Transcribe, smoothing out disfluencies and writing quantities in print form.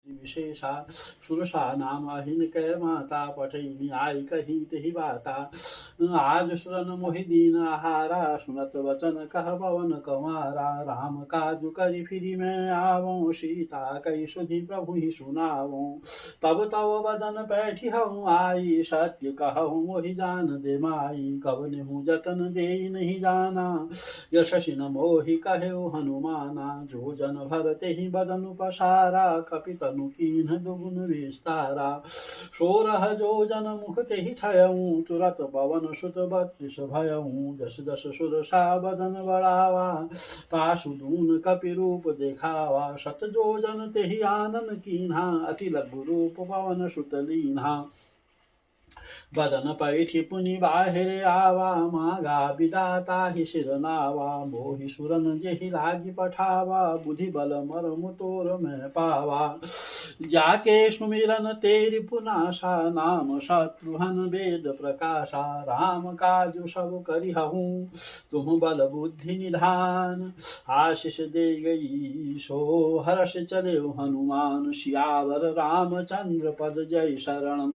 विशेषा सुरसा नाम अहिन कै माता पठई न्याय कही तेहि बाता। आज सुरन मोहि दीन आहारा सुनत वचन कह पवन कमारा। राम काजु करि फिरि मैं आवो सीता कई सुधि प्रभु ही सुनावो। तब तव बदन पैठी हूँ आई सत्य कहूँ मोहि जान दे माई। कब नेहु जतन दे नहीं जाना यशसी न मोहि कहे हनुमाना। जो जन भरते ही बदन पसारा कपितनु कीन्ह दुगुन विस्तारा। सोरह जो जन मुख ते ही ठयऊँ तुरत पवन सुत 32 भयऊँ। जस जस सुरसा बदन बढ़ावा तासु दून कपि रूप देखावा। सत जो जन ते ही आनन कीन्हा अति लघु रूप पवन सुत लीन्हा। बदन पैठी पुनि बाहिर आवा मागा विदाता ही सिर नावा। मोहि सुरन जेहि लागी पठावा बुद्धि बल मरमु तोर मैं पावा। जाके सुमिरन तेरि पुनासा नाम शत्रुहन वेद प्रकाशा। राम काजु सब करिहऊँ तुम बल बुद्धि निधान। आशीष दे गई सो हर्ष चले हनुमान सियावर रामचंद्र पद जय शरण।